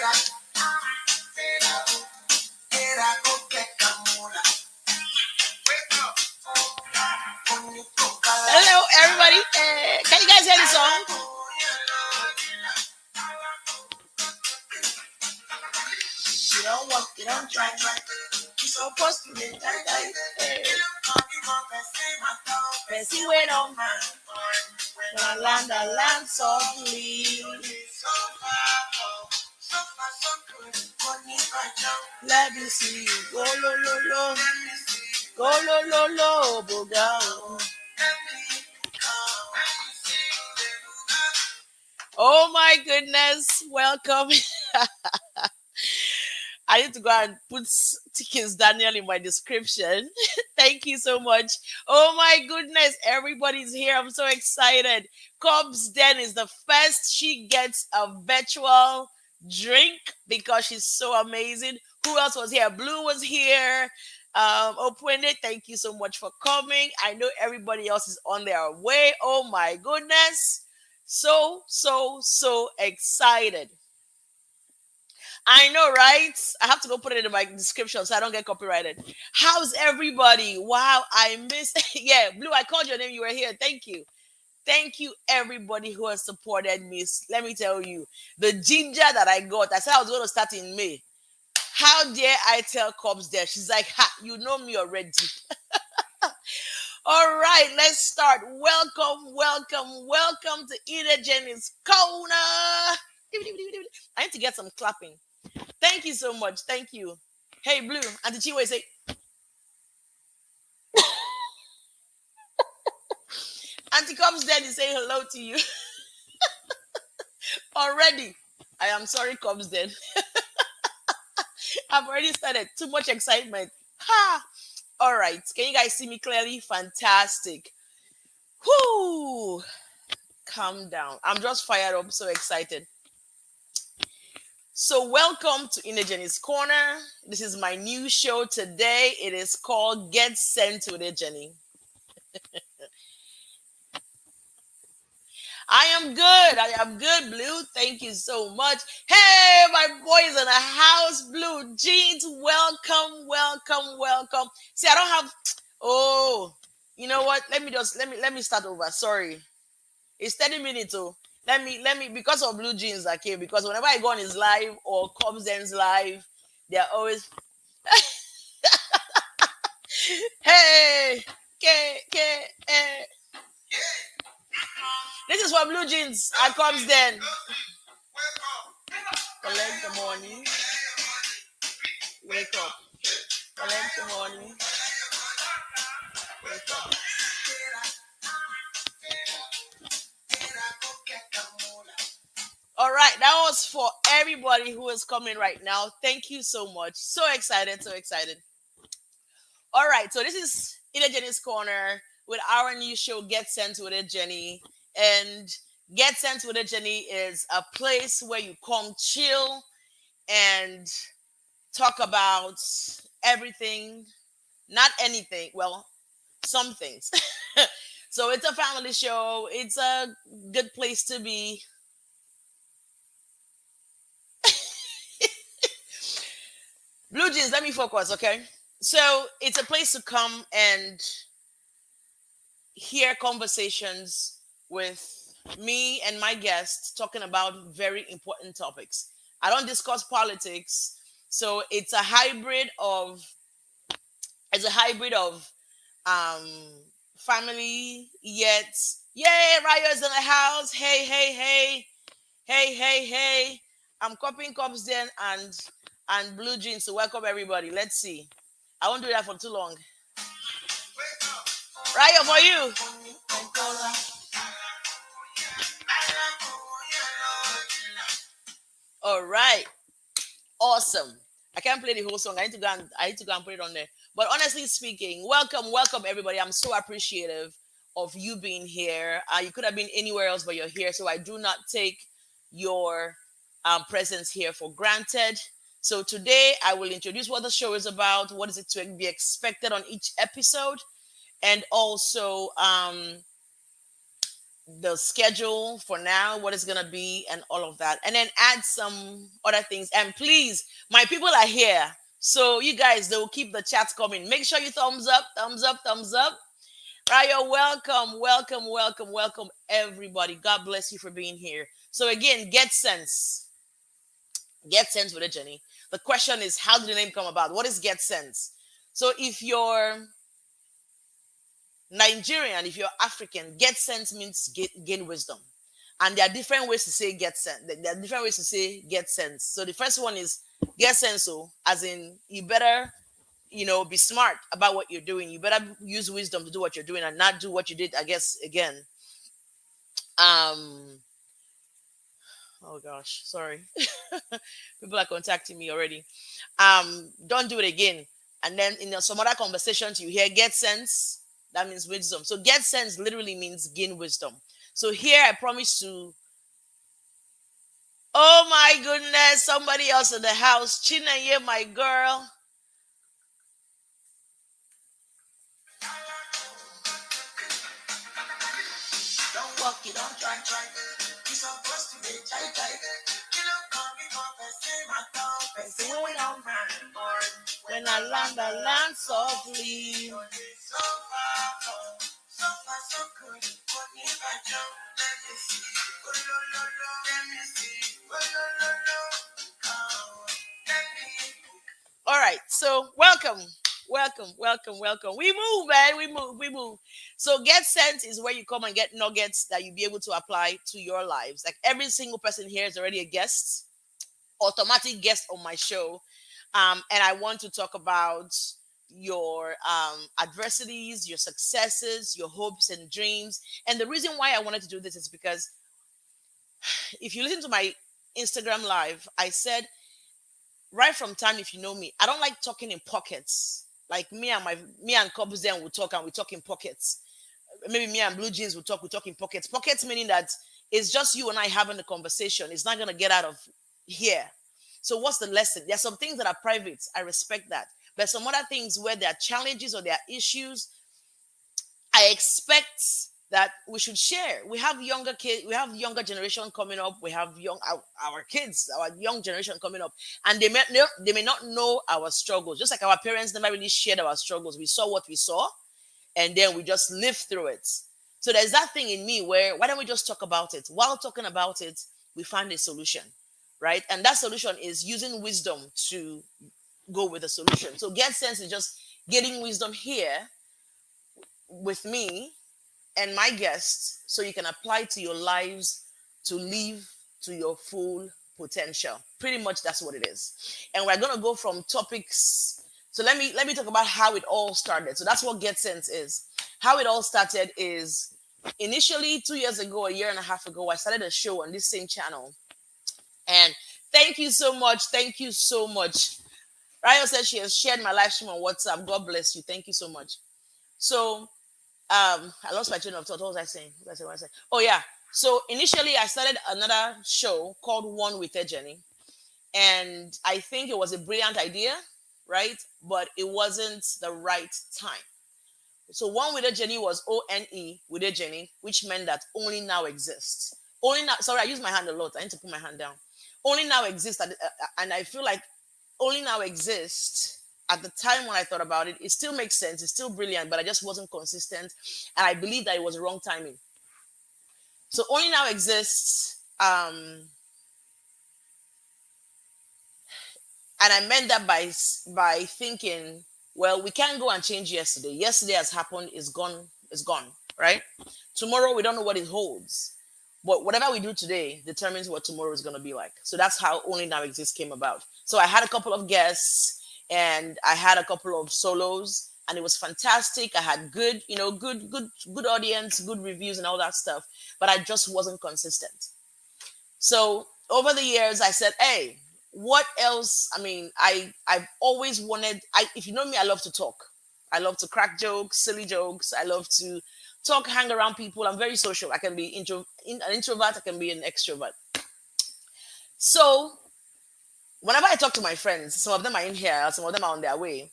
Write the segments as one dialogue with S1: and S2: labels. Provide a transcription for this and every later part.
S1: Hello, everybody. Can you guys hear the song? You don't walk, you don't try. So supposed to be like Bessie went on man. When I land softly. Let me see you go lo lo lo. Go lo lo lo, Buga. Oh my goodness, welcome. I need to go and put Kizz Daniel in my description. Thank you so much. Oh my goodness, everybody's here. I'm so excited. Cobbs Den is the first she gets a virtual drink because she's so amazing. Who else was here? Blue was here. Open it. Thank you so much for coming. I know everybody else is on their way. Oh my goodness. So excited. I know, right? I have to go put it in my description so I don't get copyrighted. How's everybody? Wow, I missed. Yeah, Blue, I called your name. You were here. Thank you. Thank you, everybody who has supported me. Let me tell you, the ginger that I got, I said I was going to start in May. How dare I tell Cobbs there? She's like, ha, you know me already. All right, let's start. Welcome to Ejeni's Corner. I need to get some clapping. Thank you so much. Thank you. Hey, Blue, Auntie Chiwe, say. Auntie Cobbs Den is saying hello to you. Already. I am sorry, Cobbs Den. I've already started. Too much excitement. Ha! All right. Can you guys see me clearly? Fantastic. Whoo! Calm down. I'm just fired up. So excited. So welcome to Ejeni's Corner. This is my new show today. It is called Get Sent with Ejeni. I am good, Blue. Thank you so much. Hey, my boys in the house, Blue Jeans. Welcome. See, I don't have. Oh, you know what? Let me start over. Sorry, it's 30 minutes. Oh, let me because of Blue Jeans. Okay, because whenever I go on his live or Cobbs Den's live, they're always. Hey, this is for Blue Jeans. I comes then. Collect the morning. Wake up. Collect the morning. Wake up. All right, that was for everybody who is coming right now. Thank you so much. So excited. All right, so this is Ejeni's Corner with our new show, Get Sent with Ejeni. And Get Sent with Ejeni is a place where you come chill and talk about everything, not anything, well, some things. So it's a family show. It's a good place to be. Blue Jeans, let me focus, okay? So it's a place to come and hear conversations with me and my guests talking about very important topics. I don't discuss politics, so it's a hybrid of um family yet. Yay, Rayo's in the house. Hey. I'm copying Cobbs Den and Blue Jeans to welcome everybody. Let's see. I won't do that for too long. Rayo, for you. All right. Awesome. I can't play the whole song. I need to go and put it on there. But honestly speaking, welcome everybody. I'm so appreciative of you being here. You could have been anywhere else, but you're here. So I do not take your presence here for granted. So today I will introduce what the show is about, what is it to be expected on each episode, and also the schedule for now, what it's gonna be, and all of that, and then add some other things. And please, my people are here, so you guys, they will keep the chats coming. Make sure you thumbs up, thumbs up, thumbs up. Right, you're welcome, welcome, welcome, welcome, everybody. God bless you for being here. So again, get sense with Ejeni. The question is, how did the name come about? What is get sense? So if you're Nigerian, if you're African, get sense means gain wisdom. And there are different ways to say get sense. There are different ways to say get sense. So the first one is get sense, so as in you better, be smart about what you're doing. You better use wisdom to do what you're doing and not do what you did, I guess, again. Um, oh gosh, sorry. People are contacting me already. Don't do it again. And then in some other conversations, you hear get sense. That means wisdom. So get sense literally means gain wisdom. So here I promise to. Oh my goodness, somebody else in the house. Chinaye, my girl. Don't walk it, don't try. You're supposed to be try. You don't come before person when I'm running board. When I land softly. So far, so good. Put me back down, let me see. Oh, lo, lo, lo, let me see. Oh, lo, lo, lo. Oh, let me. All right, so welcome. Welcome. We move, man. We move. So get sense is where you come and get nuggets that you'll be able to apply to your lives. Like every single person here is already a guest, automatic guest on my show. And I want to talk about your adversities, your successes, your hopes and dreams. And the reason why I wanted to do this is because if you listen to my Instagram live, I said right from time, if you know me, I don't like talking in pockets. Like me and Cubs then will talk and we talk in pockets. Maybe me and Blue Jeans will talk in pockets. Pockets meaning that it's just you and I having the conversation. It's not gonna get out of here. So what's the lesson? There are some things that are private. I respect that. But some other things where there are challenges or there are issues, I expect that we should share. We have younger kids, we have younger generation coming up, we have our kids, our young generation coming up, and they may not know our struggles. Just like our parents never really shared our struggles. We saw what we saw, and then we just lived through it. So there's that thing in me where why don't we just talk about it? While talking about it, we find a solution, right? And that solution is using wisdom to go with the solution. So get sense is just getting wisdom here with me and my guests so you can apply to your lives to live to your full potential. Pretty much that's what it is. And we're going to go from topics. So let me talk about how it all started. So that's what Get Sense is. How it all started is initially 2 years ago, a year and a half ago, I started a show on this same channel. And thank you so much. Thank you so much. Ryo said she has shared my live stream on WhatsApp. God bless you. Thank you so much. So I lost my train of thought. What was I saying? Oh yeah. So initially I started another show called One with Ejeni. And I think it was a brilliant idea, right? But it wasn't the right time. So One with Ejeni was ONE with Ejeni, which meant that only now exists. Only now, sorry, I use my hand a lot. I need to put my hand down. Only now exists, and I feel like only now exists at the time when I thought about it. It still makes sense. It's still brilliant, but I just wasn't consistent. And I believe that it was the wrong timing. So only now exists. And I meant that by thinking, well, we can't go and change yesterday. Yesterday has happened, is gone, right? Tomorrow, we don't know what it holds. But whatever we do today determines what tomorrow is going to be like. So that's how Only Now Exists came about. So I had a couple of guests and I had a couple of solos, and it was fantastic. I had good audience, good reviews and all that stuff, but I just wasn't consistent. So over the years, I said, hey, what else? I mean, I've always wanted, if you know me, I love to talk. I love to crack jokes, silly jokes. I love to talk, hang around people. I'm very social. I can be an introvert. I can be an extrovert. So whenever I talk to my friends, some of them are in here, some of them are on their way.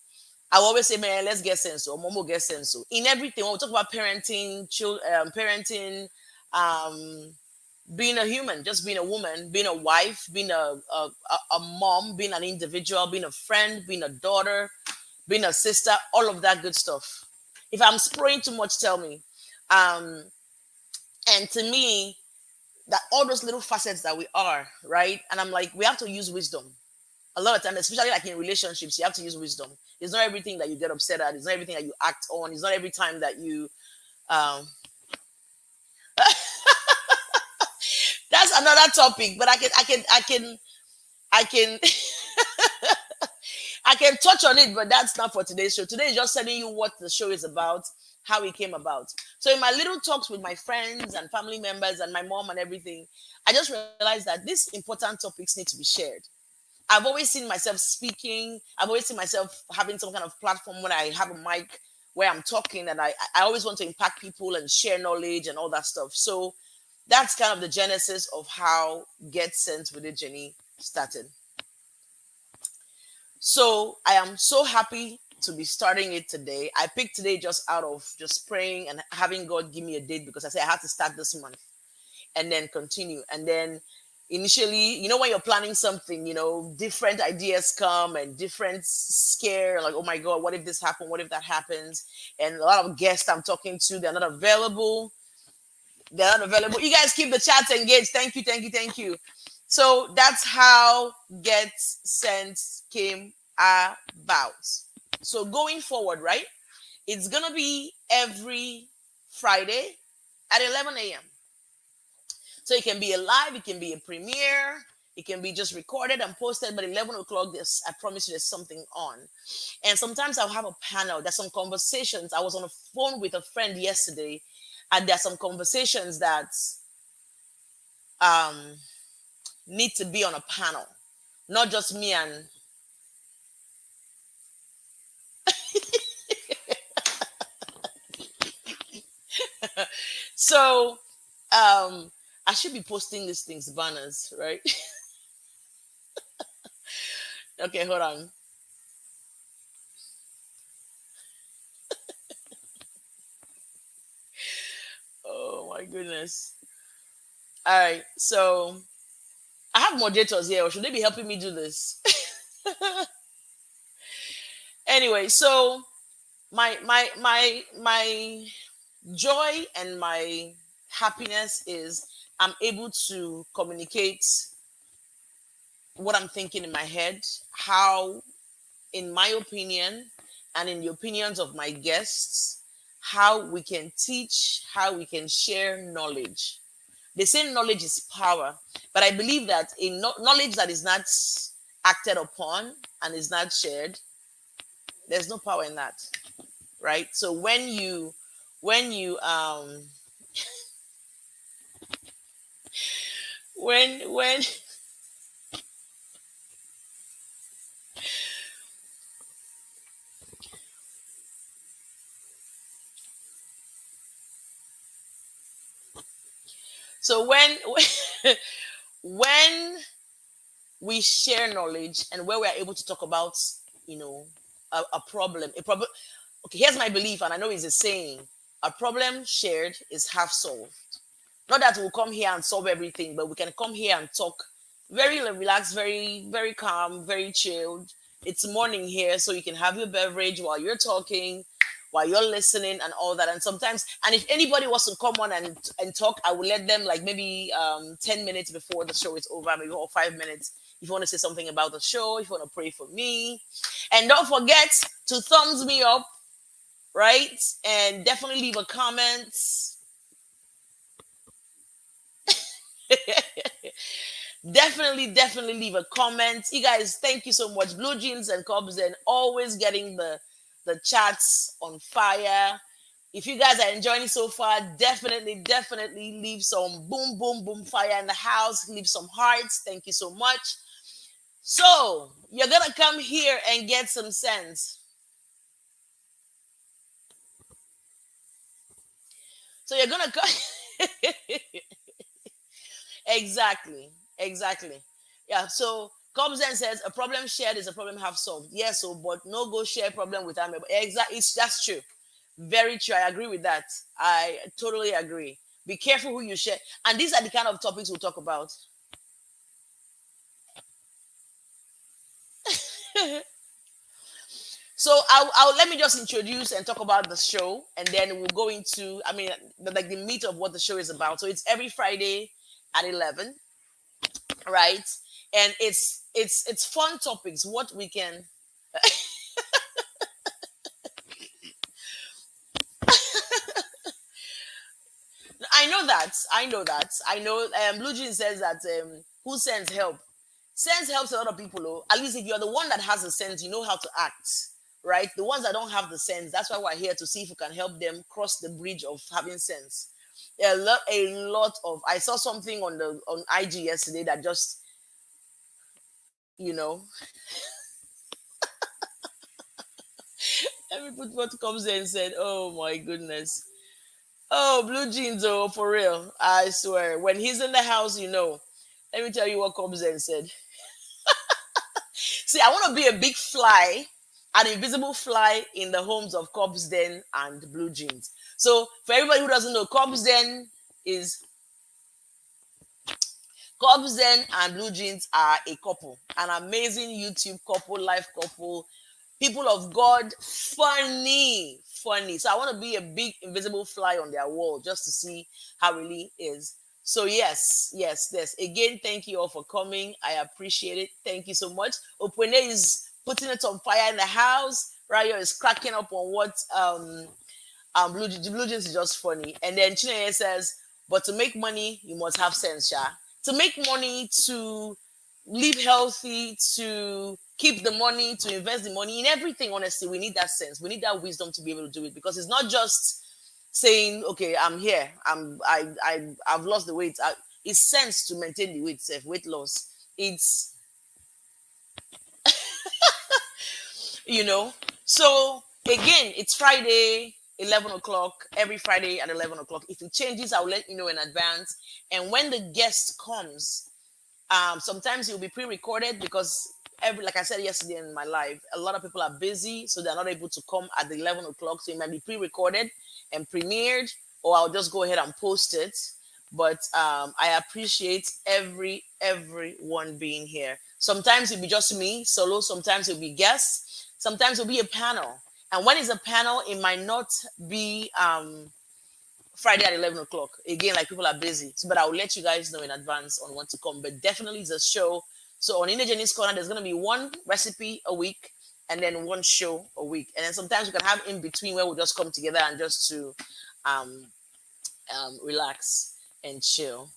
S1: I will always say, man, let's get sense. Or Momo get sense. In everything, when we talk about parenting, parenting, um, being a human, just being a woman, being a wife, being a mom, being an individual, being a friend, being a daughter, being a sister, all of that good stuff. If I'm spraying too much, tell me. Um, and to me, that all those little facets that we are, right? And I'm like, we have to use wisdom. A lot of time, especially like in relationships, you have to use wisdom. It's not everything that you get upset at. It's not everything that you act on. It's not every time that you. Um, that's another topic, but I can, I can touch on it, but that's not for today's show. Today is just telling you what the show is about, how it came about. So in my little talks with my friends and family members and my mom and everything, I just realized that these important topics need to be shared. I've always seen myself speaking. I've always seen myself having some kind of platform when I have a mic where I'm talking, and I always want to impact people and share knowledge and all that stuff. So that's kind of the genesis of how Get Sense with Ejeni started. So I am so happy to be starting it today. I picked today just out of just praying and having God give me a date because I said I had to start this month and then continue. And then initially, when you're planning something, different ideas come and different scare, like, oh my God, what if this happened? What if that happens? And a lot of guests I'm talking to, they're not available. They're not available. You guys keep the chats engaged. Thank you, thank you, thank you. So that's how Get Sense came about. So going forward, right? It's gonna be every Friday at 11 a.m. So it can be a live, it can be a premiere, it can be just recorded and posted. But 11 o'clock, I promise you, there's something on. And sometimes I'll have a panel. There's some conversations. I was on the phone with a friend yesterday, and there's some conversations that um, need to be on a panel, not just me and. So I should be posting these things, banners, right? Okay, hold on. Oh my goodness. All right, so I have moderators here, or should they be helping me do this? Anyway, so my joy and my happiness is I'm able to communicate what I'm thinking in my head, how, in my opinion, and in the opinions of my guests, how we can teach, how we can share knowledge. They say knowledge is power, but I believe that in knowledge that is not acted upon and is not shared, there's no power in that, right? So when you when so when we share knowledge and where we are able to talk about, you know, a problem. Okay, here's my belief, and I know it's a saying: a problem shared is half solved. Not that we'll come here and solve everything, but we can come here and talk very relaxed, very, very calm, very chilled. It's morning here, so you can have your beverage while you're talking, while you're listening, and all that. And sometimes, and if anybody wants to come on and talk, I will let them, like, maybe 10 minutes before the show is over, maybe, or 5 minutes. If you want to say something about the show, if you want to pray for me, and don't forget to thumbs me up, right? And definitely leave a comment. Definitely leave a comment. You guys, thank you so much. Blue Jeans and Cubs, and always getting the chats on fire. If you guys are enjoying it so far, definitely leave some boom fire in the house. Leave some hearts. Thank you so much. So you're gonna come here and get some sense. So you're gonna come. Exactly. Yeah. So comes and says a problem shared is a problem half solved. Yes, so but no go share problem with them. Exactly. That's true. Very true. I agree with that. I totally agree. Be careful who you share. And these are the kind of topics we'll talk about. So I'll let me just introduce and talk about the show, and then we'll go into, I mean, like the meat of what the show is about. So it's every Friday at 11, right? And it's fun topics. What we can, I know that, I know that, I know. Blue Jean says that who sends help? Sense helps a lot of people. Oh, at least if you're the one that has a sense, you know how to act, right? The ones that don't have the sense, that's why we're here to see if we can help them cross the bridge of having sense. A lot of. I saw something on IG yesterday that just, you know, every put what comes in and said, "Oh my goodness, oh blue jeans, oh for real." I swear, when he's in the house, you know. Let me tell you what comes in and said. See, I want to be a big fly, an invisible fly in the homes of Cobbs Den and Blue Jeans. So, for everybody who doesn't know, is Cobbs Den and Blue Jeans are a couple, an amazing YouTube couple, life couple, people of God, funny, funny. So I want to be a big invisible fly on their wall just to see how it really is. So yes, yes, yes. Again, thank you all for coming. I appreciate it. Thank you so much. Opene is putting it on fire in the house. Rayo is cracking up on what Blue Jeans is just funny. And then Chineye says, but to make money, you must have sense, yeah. To make money, to live healthy, to keep the money, to invest the money in everything, honestly, we need that sense. We need that wisdom to be able to do it, because it's not just saying, okay, I'm here, I've lost the weight. It's sense to maintain the weight, weight loss. It's, you know. So again, it's Friday, 11 o'clock, every Friday at 11 o'clock. If it changes, I'll let you know in advance. And when the guest comes, sometimes it will be pre-recorded, because like I said yesterday in my live, a lot of people are busy, so they're not able to come at the 11 o'clock. So it might be pre-recorded and premiered, or I'll just go ahead and post it. But I appreciate everyone being here. Sometimes it'll be just me solo, sometimes it'll be guests, sometimes it'll be a panel. And when it's a panel, it might not be Friday at 11 o'clock. Again, like people are busy. So, but I'll let you guys know in advance on when to come. But definitely it's a show. So on Ejeni's Corner, there's going to be one recipe a week and then one show a week. And then sometimes we can have in between where we'll just come together and just to um, relax and chill.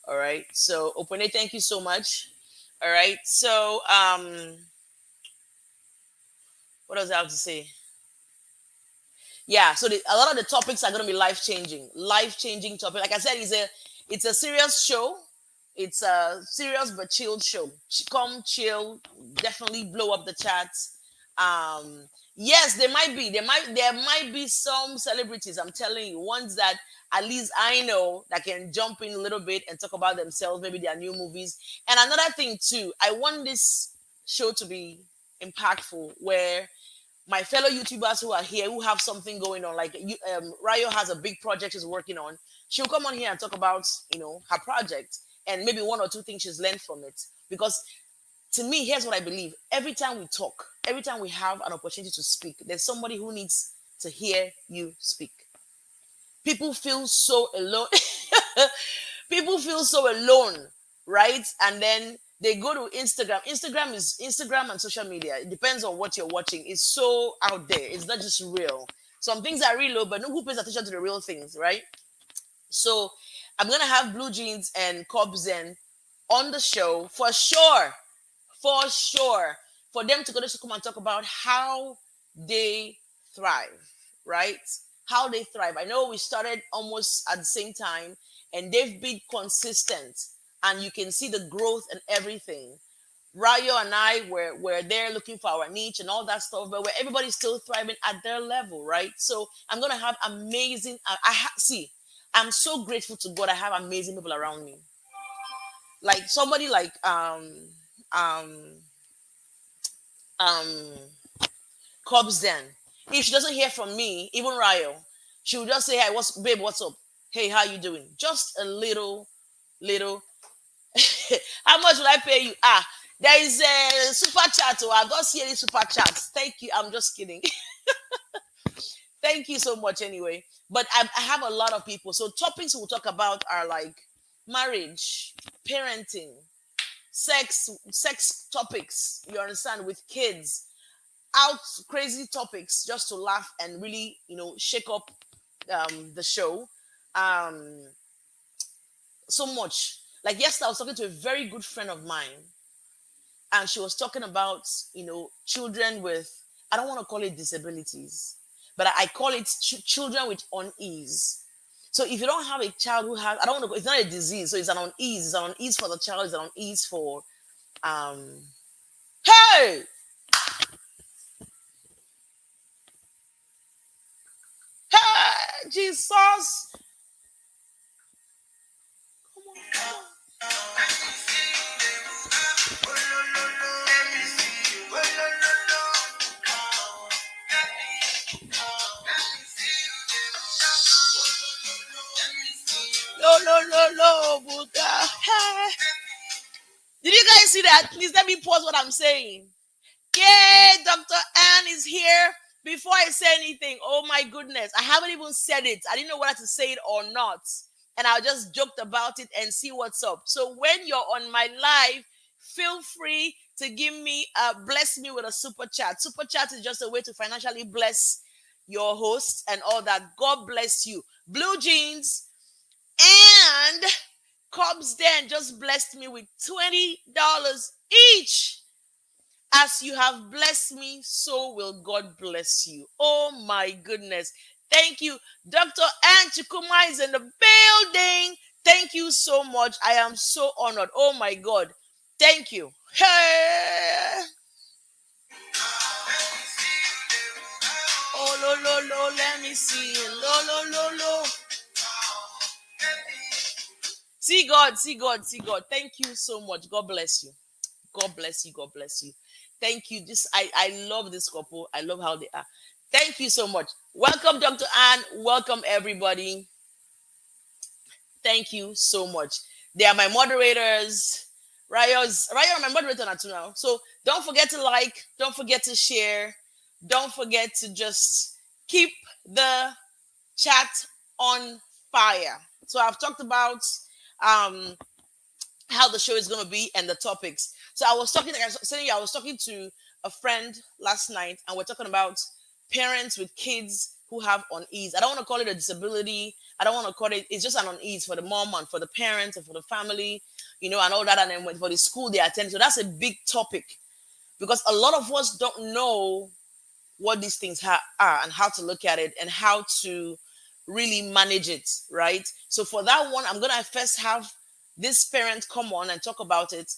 S1: All right. So Opene, thank you so much. All right. So what else I have to say? Yeah, so a lot of the topics are going to be life changing topic. Like I said, it's a serious show. It's a serious but chilled show. Come chill, definitely blow up the charts. Yes, there might be some celebrities. I'm telling you, ones that at least I know that can jump in a little bit and talk about themselves, maybe their new movies. And another thing too, I want this show to be impactful, where my fellow YouTubers who are here, who have something going on, like Rayo has a big project she's working on. She'll come on here and talk about, her project and maybe one or two things she's learned from it. Because to me, here's what I believe: every time we talk, every time we have an opportunity to speak, there's somebody who needs to hear you speak. People feel so alone. People feel so alone, right? And then they go to Instagram. Instagram and social media. It depends on what you're watching. It's so out there. It's not just real. Some things are real, but no who pays attention to the real things, right? So I'm gonna have Blue Jeans and Cobzen on the show for sure, for them to come and talk about how they thrive, right? How they thrive. I know we started almost at the same time, and they've been consistent, and you can see the growth and everything. Rayo and I were there looking for our niche and all that stuff, but where everybody's still thriving at their level, right? So I'm gonna have amazing. See, I'm so grateful to God. I have amazing people around me, like somebody like um um Cobbs then. If she doesn't hear from me, even Rayo, she will just say, "Hey, what's up?" Hey, how you doing? Just a little. How much will I pay you? Ah, there is a super chat. Oh, I don't see any super chats. Thank you. I'm just kidding. Thank you so much anyway. But I have a lot of people. So topics we'll talk about are like marriage, parenting, sex topics. You understand, with kids, out crazy topics just to laugh and really, shake up the show. Um, so much. Like yesterday, I was talking to a very good friend of mine, and she was talking about children with, I don't want to call it disabilities, but I call it children with unease. So if you don't have a child who has, I don't want to, it's not a disease, so it's an unease. It's an unease for the child. It's an unease for um. Hey, hey, Jesus! Come on, come on. No, no, no, no, Buga. Hey. Did you guys see that? Please let me pause what I'm saying. Yay, Dr. Ann is here. Before I say anything, oh my goodness, I haven't even said it. I didn't know whether to say it or not. And I just joked about it and see what's up. So when you're on my live, feel free to give me, bless me with a super chat. Super chat is just a way to financially bless your host and all that. God bless you. Blue Jeans and Cobbs Den just blessed me with $20 each. As you have blessed me, so will God bless you. Oh my goodness. Thank you. Dr. Ann Chikuma is in the building. Thank you so much. I am so honored. Oh my God. Thank you. Hey. Oh, lo, lo, lo, let me see. Lo, lo, lo, lo. See God, see God, see God. Thank you so much. God bless you. God bless you. God bless you. Thank you. I love this couple. I love how they are. Thank you so much. Welcome, Dr. Ann. Welcome, everybody. Thank you so much. They are my moderators. Rayo's my moderator now. So don't forget to like, don't forget to share, don't forget to just keep the chat on fire. So I've talked about um how the show is going to be and the topics. So like I was saying, I was talking to a friend last night, and we're talking about parents with kids who have unease. I don't want to call it a disability. I don't want to call it. It's just an unease for the mom and for the parents and for the family, and all that. And then for the school they attend. So that's a big topic because a lot of us don't know what these things are and how to look at it and how to really manage it, right? So for that one, I'm gonna first have this parent come on and talk about it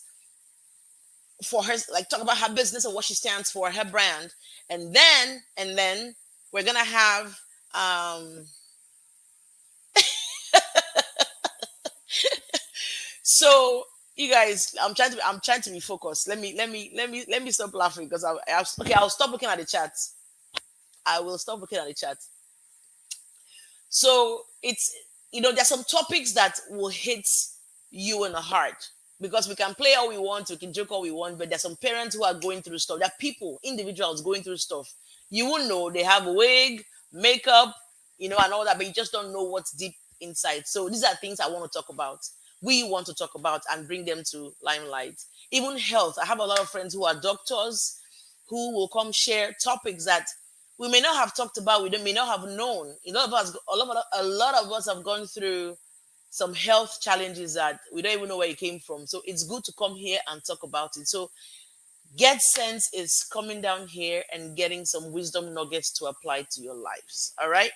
S1: for her, like talk about her business and what she stands for, her brand, and then we're gonna have so you guys, I'm trying to be focused. Let me stop laughing because okay, I'll stop looking at the chat. I will stop looking at the chat. So it's there's some topics that will hit you in the heart because we can play all we want, we can joke all we want, but there's some parents who are going through stuff. There are people, individuals going through stuff. You won't know they have a wig, makeup, and all that, but you just don't know what's deep inside. So these are things I want to talk about. We want to talk about and bring them to limelight. Even health. I have a lot of friends who are doctors who will come share topics that we may not have talked about, we may not have known. A lot of us have gone through some health challenges that we don't even know where it came from. So it's good to come here and talk about it. So Get Sense is coming down here and getting some wisdom nuggets to apply to your lives. All right.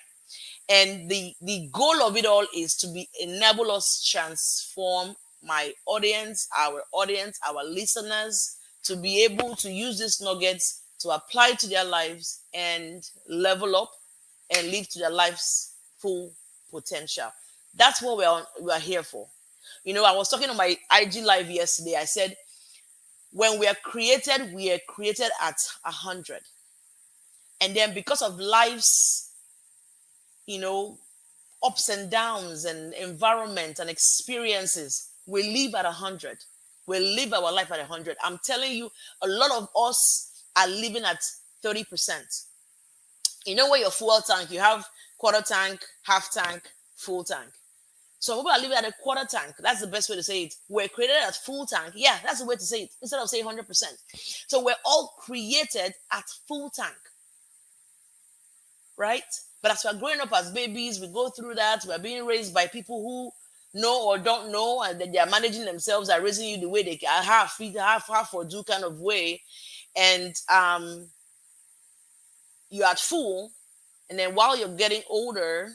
S1: And the goal of it all is to be enable us transform our audience, our listeners, to be able to use these nuggets to apply to their lives and level up and live to their lives full potential. That's what we are here for. I was talking on my IG live yesterday. I said when we are created at 100, and then because of life's you know ups and downs and environment and experiences, we live at 100. We live our life at 100. I'm telling you, a lot of us are living at 30%. You know, where your fuel tank, you have quarter tank, half tank, full tank. So people are living at a quarter tank. That's the best way to say it. We're created at full tank. Yeah, that's the way to say it, instead of saying 100%. So we're all created at full tank, right? But as we're growing up as babies, we go through that. We're being raised by people who know or don't know, and that they are managing themselves, are raising you the way they can, half feed, half or do kind of way. And you're at full. And then while you're getting older,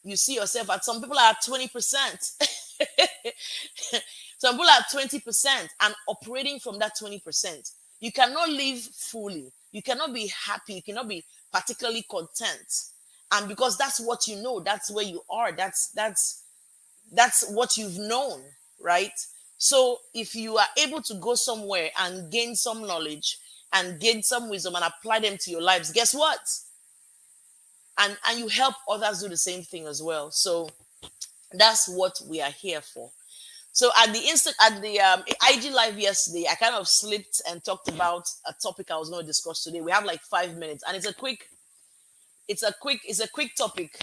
S1: you see yourself at, some people are at 20%. Some people are at 20% and operating from that 20%. You cannot live fully. You cannot be happy. You cannot be particularly content. And because that's what you know, that's where you are. That's what you've known, right? So if you are able to go somewhere and gain some knowledge and gain some wisdom and apply them to your lives, guess what? And you help others do the same thing as well. So that's what we are here for. So at the IG live yesterday, I kind of slipped and talked about a topic I was going to discuss today. We have like 5 minutes, and it's a quick topic.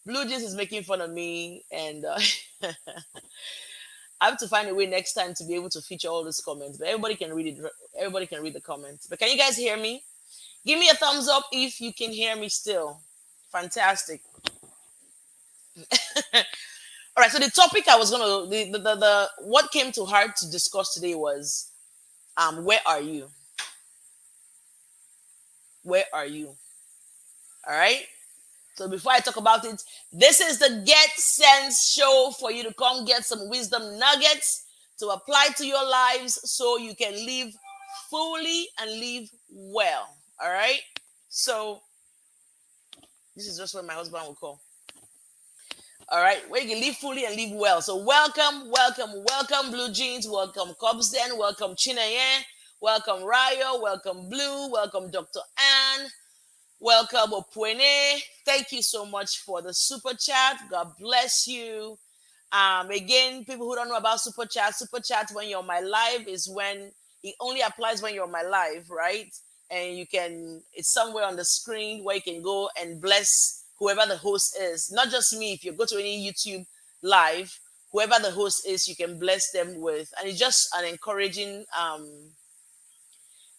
S1: Blue Jeans is making fun of me, and I have to find a way next time to be able to feature all these comments. But everybody can read it. Everybody can read the comments. But can you guys hear me? Give me a thumbs up if you can hear me still. Fantastic. All right. So the topic I was gonna the what came to heart to discuss today was where are you? Where are you? All right. So before I talk about it, this is the Get Sense show for you to come get some wisdom nuggets to apply to your lives so you can live fully and live well. All right. So this is just what my husband will call. All right, where you can live fully and live well. So welcome, Blue Jeans. Welcome, Cobsden. Welcome, Chinaye. Welcome, Rayo. Welcome, Blue. Welcome, Dr. Ann. Welcome, Opwene. Thank you so much for the super chat. God bless you. Again, people who don't know about super chat when you're on my live is when it only applies when you're on my live, right? And it's somewhere on the screen where you can go and bless whoever the host is. Not just me. If you go to any YouTube live, whoever the host is, you can bless them with. And it's just an encouraging,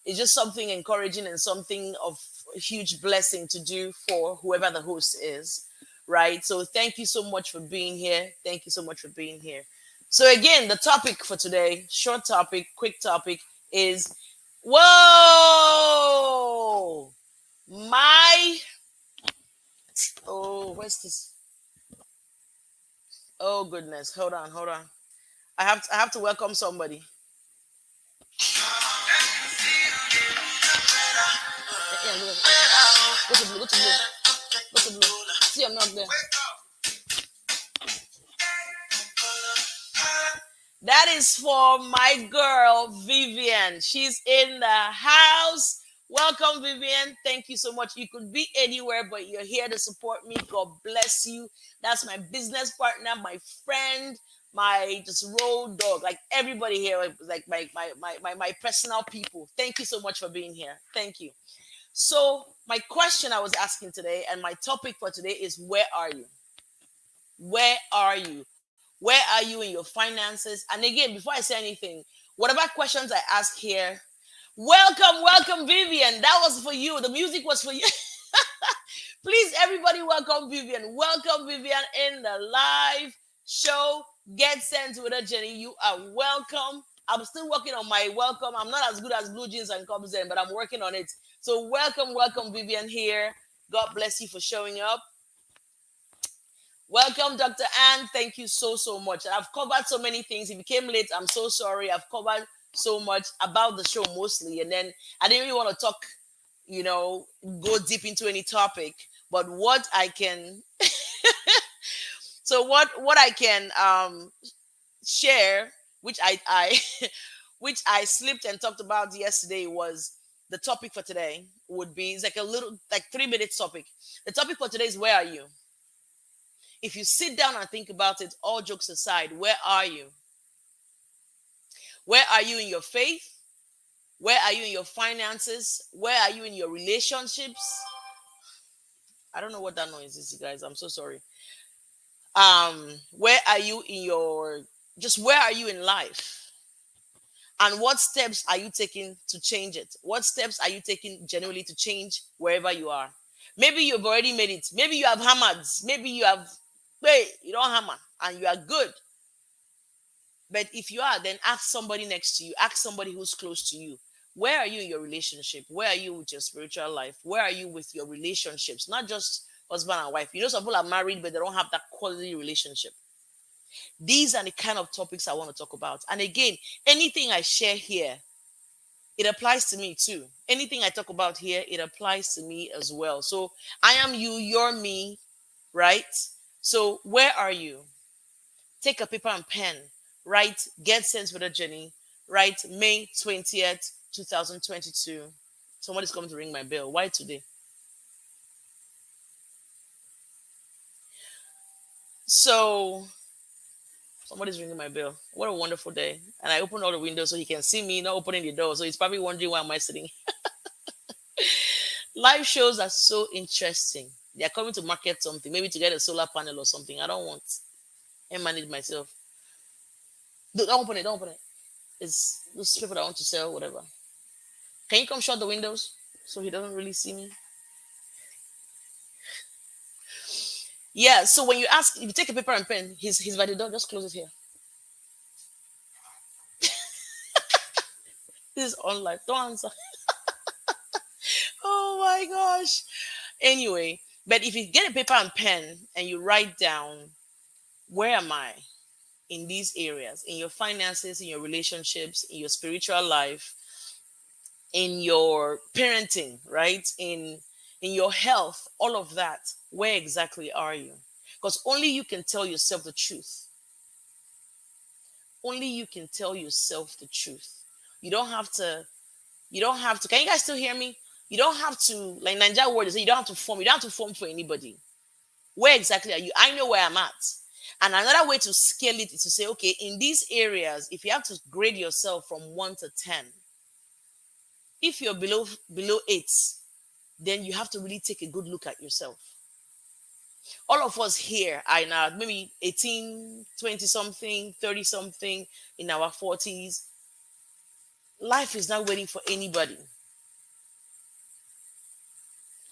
S1: it's just something encouraging and something of a huge blessing to do for whoever the host is, right? So thank you so much for being here. Thank you so much for being here. So again, the topic for today, short topic, quick topic, is whoa, my, oh, where's this? Oh goodness, hold on. I have to welcome somebody. Yeah, go to blue, go to blue, go to blue. See, I'm not there. That is for my girl, Vivian. She's in the house. Welcome, Vivian. Thank you so much. You could be anywhere, but you're here to support me. God bless you. That's my business partner, my friend, my just road dog. Like everybody here, like my personal people. Thank you so much for being here. Thank you. So my question I was asking today and my topic for today is where are you? Where are you? Where are you in your finances? And again, before I say anything, whatever questions I ask here, welcome, Vivian. That was for you. The music was for you. Please, everybody, welcome Vivian. Welcome Vivian in the live show. Get Sense with Ejeni. You are welcome. I'm still working on my welcome. I'm not as good as Blue Jeans and Cubs, but I'm working on it. So welcome, Vivian here. God bless you for showing up. Welcome, Dr. Ann. Thank you so much. I've covered so many things. If you came late, I'm so sorry. I've covered so much about the show mostly. And then I didn't really want to talk, go deep into any topic. But what I can, so what I can share, which I which I slipped and talked about yesterday was The topic for today would be, it's like a little, like 3 minute topic. The topic for today is, where are you? If you sit down and think about it, all jokes aside, where are you? Where are you in your faith? Where are you in your finances? Where are you in your relationships? I don't know what that noise is, you guys. I'm so sorry. Where are you in your, just where are you in life? And what steps are you taking to change it? What steps are you taking genuinely to change wherever you are? Maybe you've already made it. Maybe you have hammered. Maybe you have, wait, you don't hammer and you are good. But if you are, then ask somebody next to you, ask somebody who's close to you. Where are you in your relationship? Where are you with your spiritual life? Where are you with your relationships? Not just husband and wife. You know, some people are married, but they don't have that quality relationship. These are the kind of topics I want to talk about. And again, anything I share here, it applies to me too. Anything I talk about here, it applies to me as well. So I am you, you're me, right? So where are you? Take a paper and pen. Write Get Sense with Ejeni. Write May 20th, 2022. Somebody's coming to ring my bell. Why today? So somebody's ringing my bell. What a wonderful day. And I opened all the windows so he can see me, not opening the door. So he's probably wondering why am I sitting. Live shows are so interesting. They're coming to market something, maybe to get a solar panel or something. I don't want. I manage myself. Don't open it, don't open it. It's those people that want to sell, whatever. Can you come shut the windows so he doesn't really see me? Yeah, so when you ask, if you take a paper and pen, he's by the door, just close it here. This is on live. Don't answer. Oh my gosh. Anyway, but if you get a paper and pen and you write down, where am I in these areas, in your finances, in your relationships, in your spiritual life, in your parenting, right? In your health, all of that, where exactly are you? Because only you can tell yourself the truth. Only you can tell yourself the truth. You don't have to, you don't have to, can you guys still hear me? You don't have to, like Ninja word is, you don't have to form, you don't have to form for anybody. Where exactly are you? I know where I'm at. And another way to scale it is to say, okay, in these areas, if you have to grade yourself from 1 to 10, if you're below 8, then you have to really take a good look at yourself. All of us here are now maybe 18, 20 something, 30 something, in our 40s. Life is not waiting for anybody.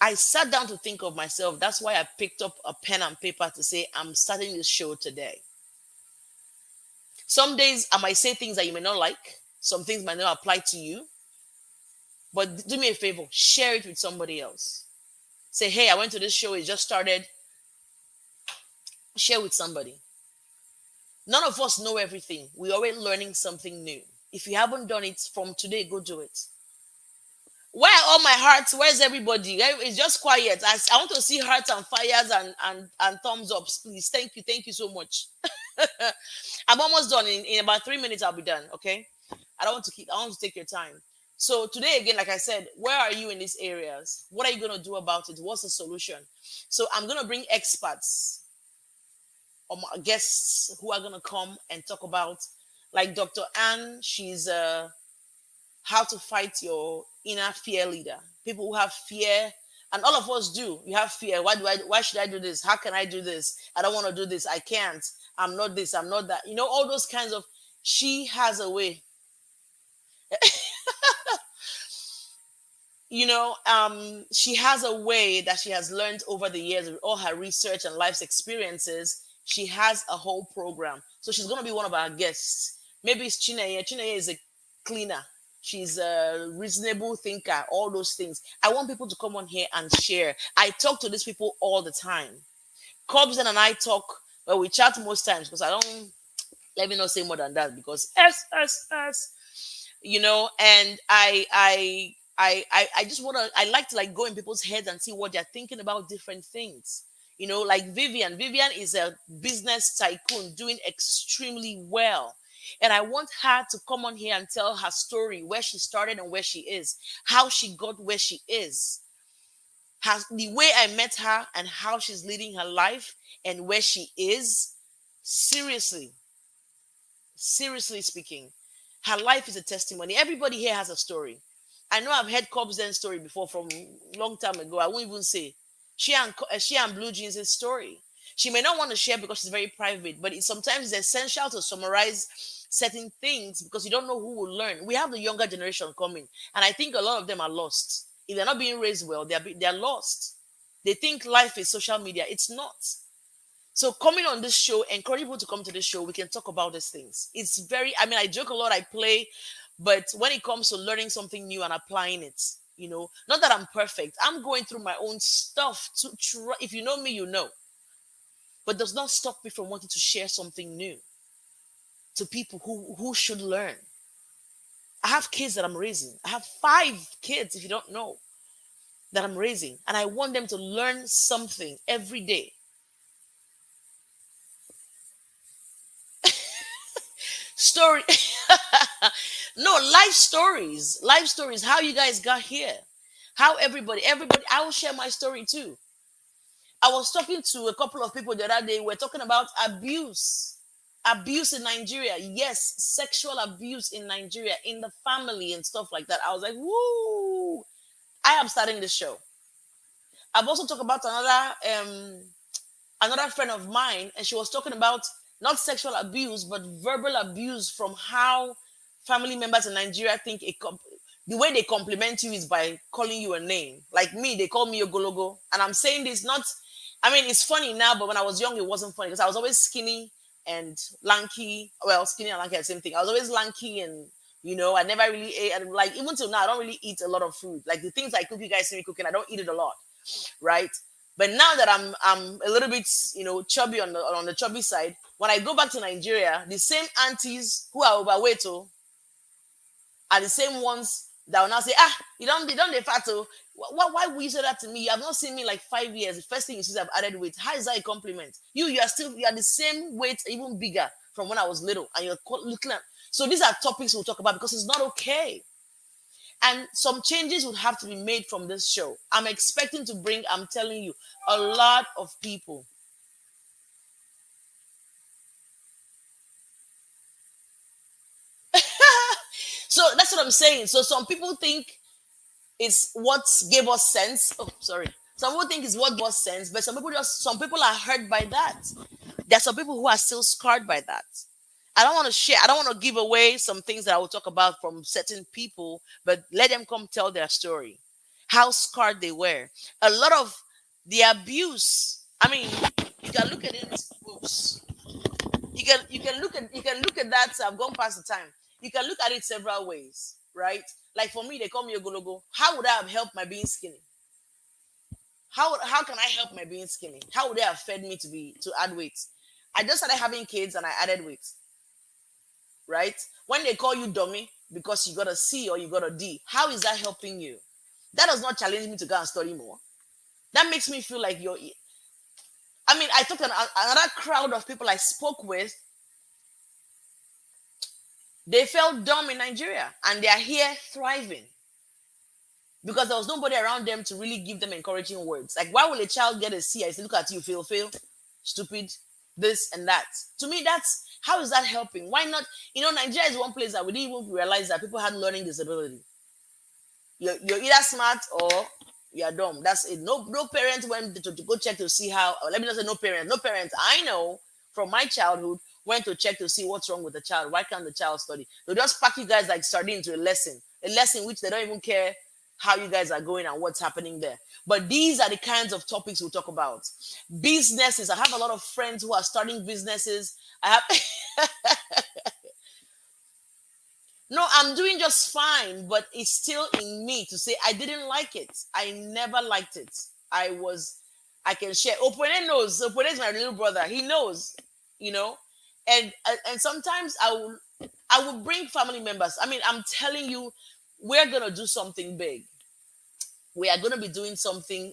S1: I sat down to think of myself. That's why I picked up a pen and paper to say, I'm starting this show today. Some days I might say things that you may not like. Some things might not apply to you. But do me a favor, share it with somebody else. Say, hey, I went to this show, it just started. Share with somebody. None of us know everything. We're always learning something new. If you haven't done it from today, go do it. Where are all my hearts? Where's everybody? It's just quiet. I want to see hearts and fires and thumbs ups, please. Thank you. Thank you so much. I'm almost done. In about 3 minutes, I'll be done. Okay. I don't want to keep, I want to take your time. So today, again, like I said, where are you in these areas? What are you going to do about it? What's the solution? So I'm going to bring experts or guests who are going to come and talk about, like Dr. Anne. She's how to fight your inner fear leader. People who have fear, and all of us do. You have fear. Why should I do this? How can I do this? I don't want to do this. I can't. I'm not this. I'm not that. You know, all those kinds of, she has a way. She has a way that she has learned over the years with all her research and life's experiences. She has a whole program. So she's going to be one of our guests. Maybe it's Chineye. Chineye is a cleaner. She's a reasonable thinker, all those things. I want people to come on here and share. I talk to these people all the time. Cobbs and I talk, well, we chat most times because I don't, let me not say more than that because and I just want to, I like to like go in people's heads and see what they're thinking about different things. Like Vivian is a business tycoon doing extremely well. And I want her to come on here and tell her story, where she started and where she is, how she got where she is, has the way I met her and how she's leading her life and where she is. Seriously, seriously speaking, her life is a testimony. Everybody here has a story. I know I've heard Cobb's Zen story before from long time ago. I won't even say she and Blue Jeans' story. She may not want to share because she's very private, but sometimes it's essential to summarize certain things because you don't know who will learn. We have the younger generation coming, and I think a lot of them are lost. If they're not being raised well, they're lost. They think life is social media. It's not. So coming on this show, encourage people to come to this show. We can talk about these things. It's very, I mean, I joke a lot, I play, but when it comes to learning something new and applying it, not that I'm perfect. I'm going through my own stuff. If you know me, you know. But does not stop me from wanting to share something new to people who should learn. I have kids that I'm raising. I have 5 kids, if you don't know, that I'm raising. And I want them to learn something every day. Story. No, life stories, how you guys got here, how everybody, I will share my story too. I was talking to a couple of people the other day. We're talking about abuse in Nigeria. Yes, sexual abuse in Nigeria, in the family and stuff like that. I was like, woo, I am starting this show. I've also talked about another friend of mine, and she was talking about not sexual abuse, but verbal abuse from how family members in Nigeria think the way they compliment you is by calling you a name. Like me, they call me Ogologo. And I'm saying this not, I mean, it's funny now, but when I was young, it wasn't funny because I was always skinny and lanky. Well, skinny and lanky are the same thing. I was always lanky and, I never really ate. And like, even till now, I don't really eat a lot of food. Like the things I cook, you guys see me cooking, I don't eat it a lot. Right? But now that I'm a little bit, chubby on the chubby side, when I go back to Nigeria, the same aunties who are overweight are the same ones that will now say, you don't de fat. Why would you say that to me? You have not seen me like 5 years. The first thing you see is I've added weight. How is that a compliment? You are the same weight, even bigger from when I was little, and you're looking at. So these are topics we'll talk about because it's not okay. And some changes would have to be made from this show. I'm expecting to bring, I'm telling you, a lot of people. So that's what I'm saying. So some people think it's what gave us sense. Oh, sorry. Some people think it's what gave us sense, but some people are hurt by that. There are some people who are still scarred by that. I don't want to share, I don't want to give away some things that I will talk about from certain people, but let them come tell their story. How scarred they were. A lot of the abuse. I mean, you can look at it. Oops. You can look at that. I've gone past the time. You can look at it several ways, right? Like for me, they call me a Ogologo. How would I have helped my being skinny? How can I help my being skinny? How would they have fed me to add weight? I just started having kids and I added weight, right? When they call you dummy because you got a C or you got a D, how is that helping you? That does not challenge me to go and study more. That makes me feel like you're. I mean, I took another crowd of people I spoke with. They felt dumb in Nigeria and they are here thriving because there was nobody around them to really give them encouraging words. Like, why will a child get a C? I say, look at you, fail, stupid, this and that. To me, how is that helping? Why not? Nigeria is one place that we didn't even realize that people had learning disability. You're either smart or you're dumb. That's it. No parent went to go check to see how. Let me not say no parent. No parents. I know from my childhood went to check to see what's wrong with the child. Why can't the child study? They'll just pack you guys like sardine into a lesson which they don't even care how you guys are going and what's happening there. But these are the kinds of topics we'll talk about. Businesses. I have a lot of friends who are starting businesses. I have. No, I'm doing just fine, but it's still in me to say I didn't like it. I never liked it. I can share. Opone knows. Opone is my little brother. He knows, you know, and sometimes I will bring family members. I mean, I'm telling you, we're gonna do something big. We are gonna be doing something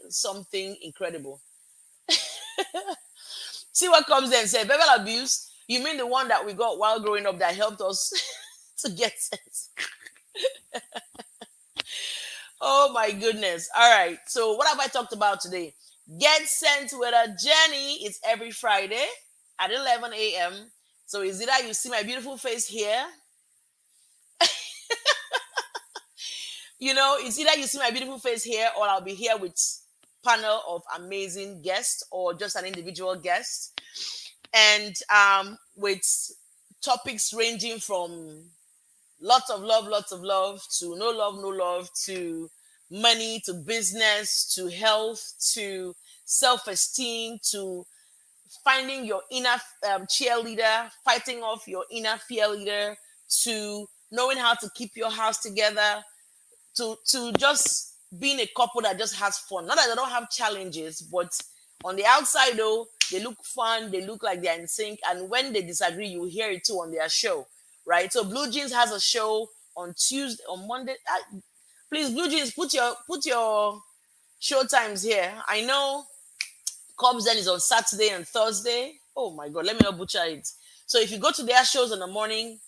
S1: incredible. See what comes there and say verbal abuse. You mean the one that we got while growing up that helped us to get sense? Oh my goodness. All right. So what have I talked about today? Get Sent with a Jenny. It's every Friday at 11 a.m. So is it that you see my beautiful face here? It's either you see my beautiful face here or I'll be here with panel of amazing guests or just an individual guest. And with topics ranging from lots of love to no love to money to business to health to self-esteem to finding your inner cheerleader, fighting off your inner fear leader, to knowing how to keep your house together, to just being a couple that just has fun. Not that they don't have challenges, but on the outside though, they look fun, they look like they're in sync. And when they disagree, you hear it too on their show, right? So Blue Jeans has a show on Tuesday, on Monday. Please, Blue Jeans, put your show times here. I know Cobbs then is on Saturday and Thursday. Oh my God, let me not butcher it. So if you go to their shows in the morning,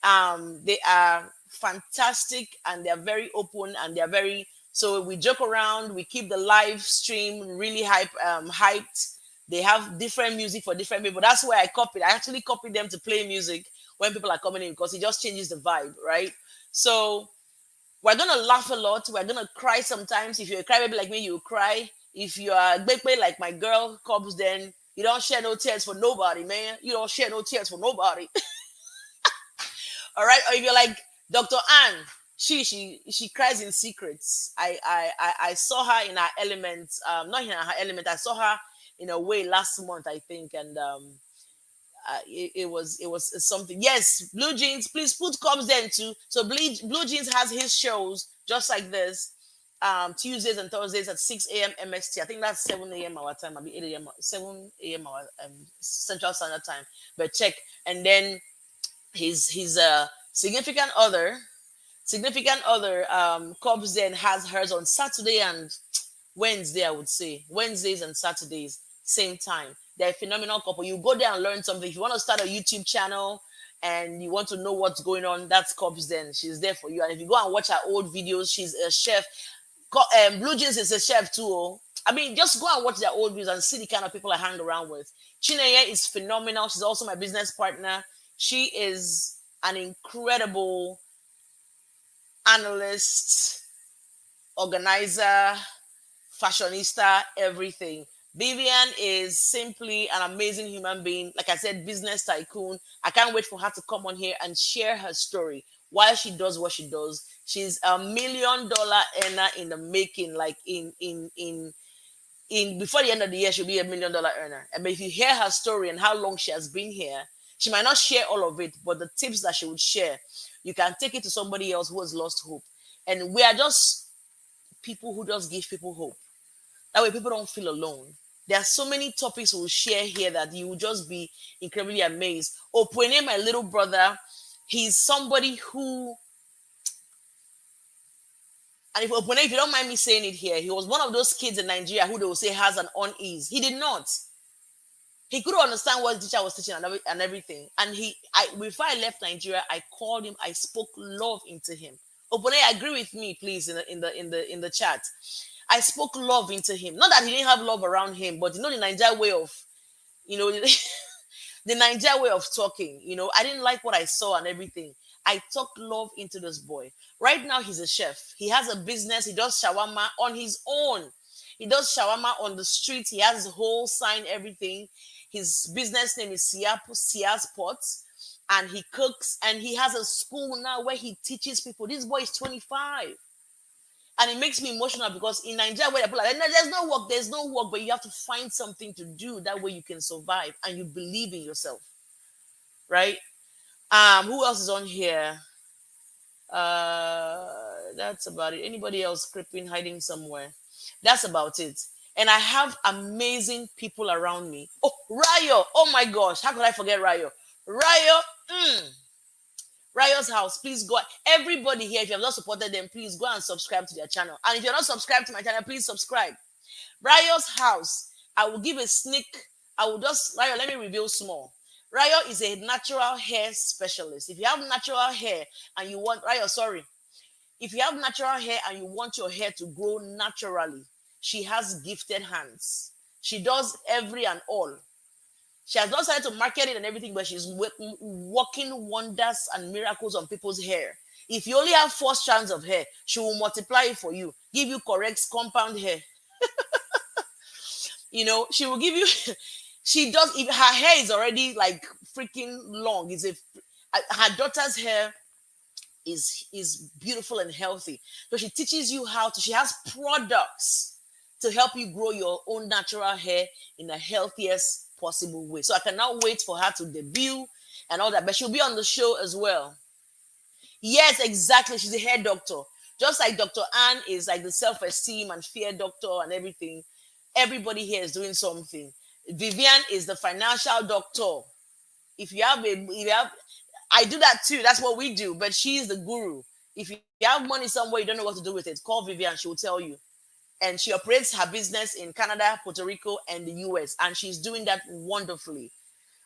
S1: they are fantastic and they're very open and they're very, so we joke around, we keep the live stream really hyped. They have different music for different people. That's why I actually copied them to play music when people are coming in because it just changes the vibe, right? So we're gonna laugh a lot, we're gonna cry sometimes. If you're a crybaby like me, you cry. If you are a baby like my girl Cobbs, then you don't share no tears for nobody, man. You don't share no tears for nobody. All right. Or if you're like Dr. Anne, she cries in secrets. I saw her in her element. Not in her element. I saw her in a way last month, I think, and it was something. Yes, Blue Jeans. Please put Cobbs then too. So Blue Jeans has his shows just like this. Tuesdays and Thursdays at 6 a.m. MST. I think that's 7 a.m. our time. I'll be 8 a.m. 7 a.m. our Central Standard Time. But check. And then his significant other Cobbs then has hers on Saturday and Wednesday. I would say Wednesdays and Saturdays same time. They're a phenomenal couple. You go there and learn something. If you want to start a YouTube channel and you want to know what's going on, that's Cobbs then. She's there for you. And if you go and watch her old videos, she's a chef. Blue Jeans is a chef too. Oh. I mean, just go and watch their old videos and see the kind of people I hang around with. Chineye is phenomenal. She's also my business partner. She is an incredible analyst, organizer, fashionista, everything. Vivian is simply an amazing human being. Like I said, business tycoon. I can't wait for her to come on here and share her story, why she does what she does. She's $1 million earner in the making. Like in before the end of the year, she'll be $1 million earner. And if you hear her story and how long she has been here, she might not share all of it, but the tips that she would share, you can take it to somebody else who has lost hope. And we are just people who just give people hope. That way people don't feel alone. There are so many topics we'll share here that you will just be incredibly amazed. Opwene, my little brother, he's somebody who, and if you don't mind me saying it here, he was one of those kids in Nigeria who they will say has an unease. He did not. He couldn't understand what the teacher was teaching and everything. And before I left Nigeria, I called him. I spoke love into him. Opone, agree with me, please, in the chat. I spoke love into him. Not that he didn't have love around him, but the Nigeria way of, the Nigeria way of talking. I didn't like what I saw and everything. I talked love into this boy. Right now, he's a chef. He has a business. He does shawarma on his own. He does shawarma on the street. He has his whole sign, everything. His business name is Sia's Pots. And he cooks. And he has a school now where he teaches people. This boy is 25. And it makes me emotional because in Nigeria, where people are like, there's no work, but you have to find something to do. That way you can survive and you believe in yourself. Right? Who else is on here? That's about it. Anybody else creeping, hiding somewhere? That's about it. And I have amazing people around me. Oh, Rayo. Oh my gosh. How could I forget Rayo? Rayo. Rayo's house. Please go. Everybody here, if you have not supported them, please go and subscribe to their channel. And if you're not subscribed to my channel, please subscribe. Rayo's house. I will give a sneak. Rayo, let me reveal small. Rayo is a natural hair specialist. If you have natural hair and you want Rayo, sorry, if you have natural hair and you want your hair to grow naturally, she has gifted hands. She does every and all. She has not started to market it and everything, but she's working wonders and miracles on people's hair. If you only have 4 strands of hair, she will multiply it for you, give you correct compound hair. She will give you. She does. If her hair is already like freaking long, her daughter's hair is beautiful and healthy. So she teaches you how to. She has products to help you grow your own natural hair in the healthiest possible way. So I cannot wait for her to debut and all that. But she'll be on the show as well. Yes, exactly. She's a hair doctor. Just like Dr. Anne is like the self-esteem and fear doctor and everything. Everybody here is doing something. Vivian is the financial doctor. I do that too. That's what we do. But she's the guru. If you have money somewhere, you don't know what to do with it, call Vivian. She will tell you. And she operates her business in Canada, Puerto Rico, and the US. And she's doing that wonderfully.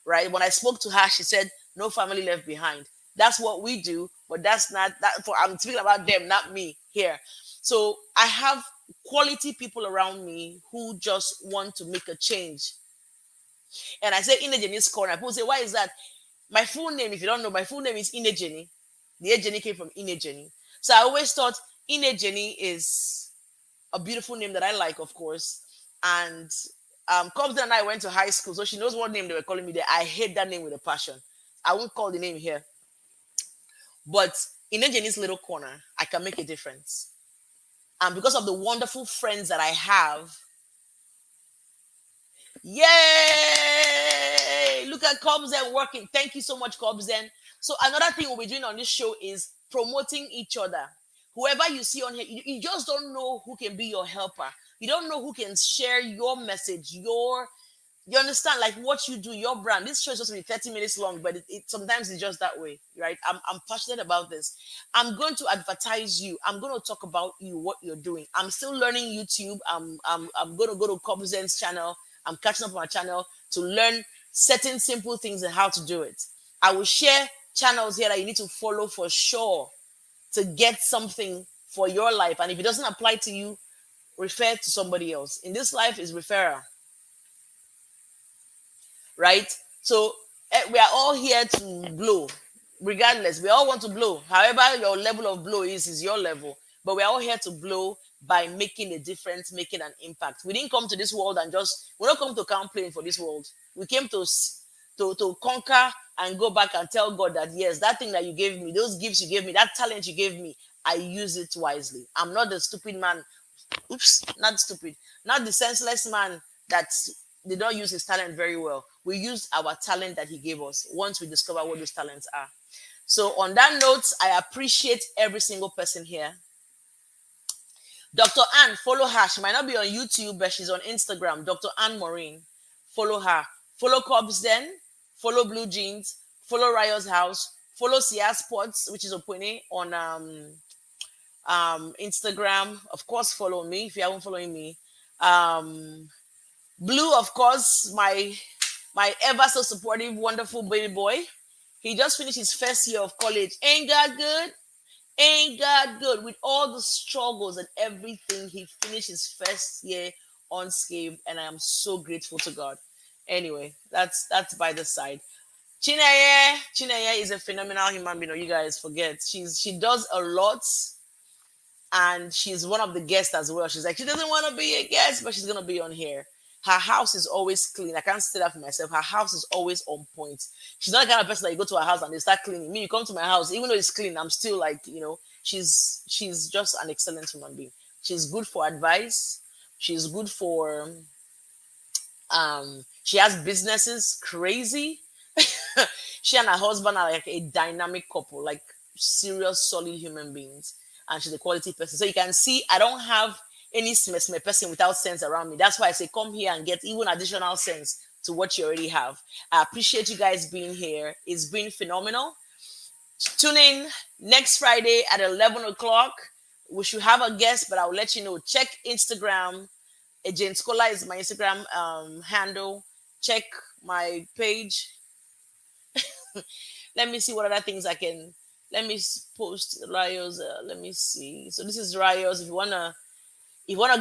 S1: Right? When I spoke to her, she said, no family left behind. That's what we do, but that's not that for I'm speaking about them, not me here. So I have quality people around me who just want to make a change. And I say Ejeni's corner. People say, why is that? My full name, if you don't know, my full name is Ejeni. The Ejeni came from Ejeni. So I always thought Ejeni is a beautiful name that I like, of course. And Cobden and I went to high school, so she knows what name they were calling me there. I hate that name with a passion. I won't call the name here. But in Ejeni's little corner, I can make a difference. And because of the wonderful friends that I have, yay! Look at Cobden working. Thank you so much, Cobden. So another thing we'll be doing on this show is promoting each other. Whoever you see on here, you just don't know who can be your helper. You don't know who can share your message, you understand, like what you do, your brand. This show is supposed to be 30 minutes long, but sometimes it's just that way, right? I'm passionate about this. I'm going to advertise you. I'm going to talk about you, what you're doing. I'm still learning YouTube. I'm going to go to Cobzen's channel. I'm catching up on my channel to learn certain simple things and how to do it. I will share channels here that you need to follow for sure to get something for your life. And if it doesn't apply to you, refer to somebody else. In this life is referral. Right? So we are all here to blow, regardless. We all want to blow. However, your level of blow is your level. But we're all here to blow by making a difference, making an impact. We didn't come to this world and we don't come to complain for this world. We came to conquer and go back and tell God that, yes, that thing that you gave me, those gifts you gave me, that talent you gave me, I use it wisely. I'm not the stupid man. Oops, not stupid. Not the senseless man that did not use his talent very well. We use our talent that he gave us once we discover what those talents are. So on that note, I appreciate every single person here. Dr. Anne, follow her. She might not be on YouTube, but she's on Instagram. Dr. Anne Maureen. Follow her. Follow Cobden. Follow Blue Jeans. Follow Rayo's House. Follow Sia Sports, which is Opune on Instagram. Of course, follow me if you haven't following me. Blue, of course, my ever so supportive, wonderful baby boy. He just finished his first year of college. Ain't God good? Ain't God good? With all the struggles and everything, he finished his first year unscathed, and I am so grateful to God. Anyway, that's by the side. Chineye is a phenomenal human being. You guys forget. She does a lot, and she's one of the guests as well. She's like, she doesn't want to be a guest, but she's gonna be on here. Her house is always clean. I can't say that for myself. Her house is always on point. She's not the kind of person that you go to her house and they start cleaning. Me, you come to my house, even though it's clean, I'm still like, she's just an excellent human being. She's good for advice. She's good for she has businesses, crazy. She and her husband are like a dynamic couple, like serious, solid human beings. And she's a quality person. So you can see I don't have any smart person without sense around me. That's why I say come here and get even additional sense to what you already have. I appreciate you guys being here. It's been phenomenal. Tune in next Friday at 11 o'clock. We should have a guest, but I'll let you know. Check Instagram. Ejeni Scholar is my Instagram handle. Check my page. Let me see what other things I can. Let me post Rio's. Let me see. So this is Rio's. If you wanna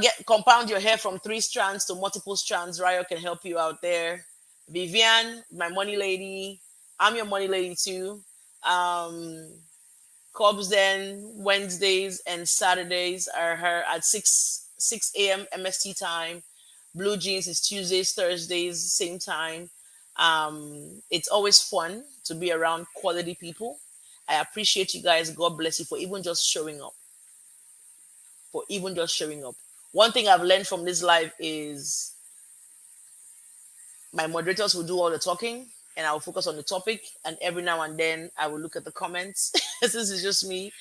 S1: get compound your hair from 3 strands to multiple strands, Rio can help you out there. Vivian, my money lady. I'm your money lady too. Um, Cobbs then Wednesdays and Saturdays are her at 6 a.m. MST time. Blue Jeans is Tuesdays, Thursdays, same time. It's always fun to be around quality people. I appreciate you guys. God bless you for even just showing up. For even just showing up. One thing I've learned from this live is my moderators will do all the talking and I will focus on the topic. And every now and then I will look at the comments. This is just me,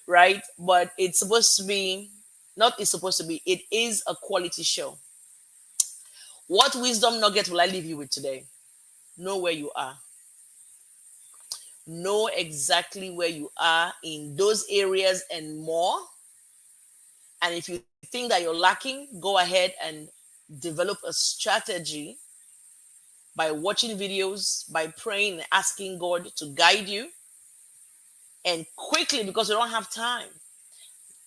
S1: right? But it's supposed to be, not it's supposed to be, it is a quality show. What wisdom nugget will I leave you with today? Know where you are. Know exactly where you are in those areas and more. And if you think that you're lacking, go ahead and develop a strategy by watching videos, by praying and asking God to guide you. And quickly, because we don't have time,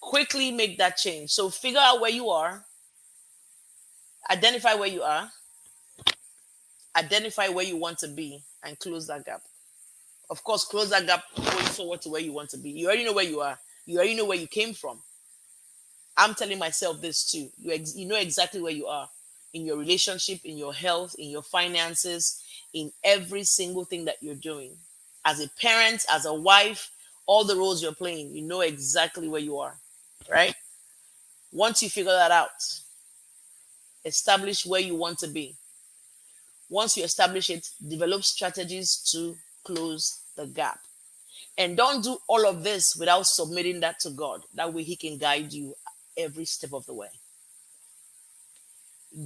S1: quickly make that change. So figure out where you are, identify where you are, identify where you want to be, and close that gap. Of course, close that gap going forward to where you want to be. You already know where you are. You already know where you came from. I'm telling myself this too. You know exactly where you are in your relationship, in your health, in your finances, in every single thing that you're doing. As a parent, as a wife, all the roles you're playing, you know exactly where you are, right? Once you figure that out, establish where you want to be. Once you establish it, develop strategies to close the gap. And don't do all of this without submitting that to God. That way, He can guide you every step of the way.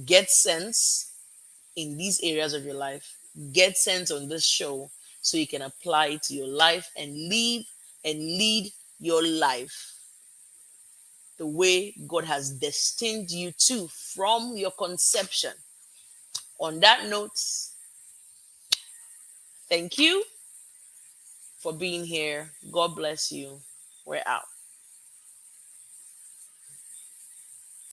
S1: Get sense in these areas of your life. Get sense on this show so you can apply it to your life and live and lead your life the way God has destined you to from your conception. On that note, thank you for being here. God bless you. We're out.